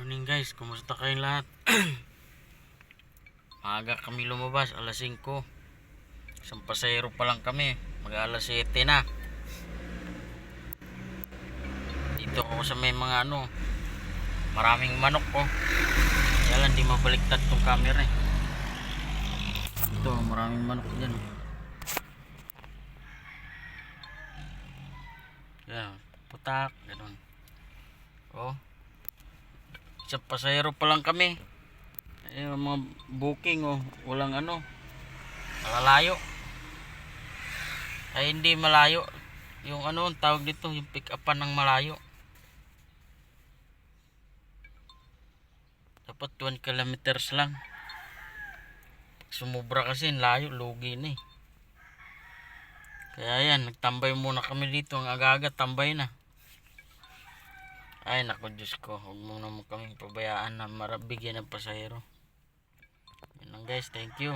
Morning guys, kumusta kayong lahat? Maaga kami lumabas, alas 5. Isang pasahero pa lang kami, mag alas 7 na. Dito ako sa may mga maraming manok ko. Kaya lang di mabaliktad tong camera eh. Ito, maraming manok dyan. Yan, putak, ganun. Oh, isang pasahero pa lang kami. Yung mga booking walang malalayo. Ay hindi malayo. Yung ang tawag dito, yung pick upan ng malayo. Dapat 1 kilometers lang. Sumubra kasi layo, lugi na eh. Kaya yan, nagtambay muna kami dito. Ang aga-aga tambay na. Ay naku Diyos ko, huwag mo naman kaming pabayaan na marabigyan ng pasahero. Yun lang guys, thank you.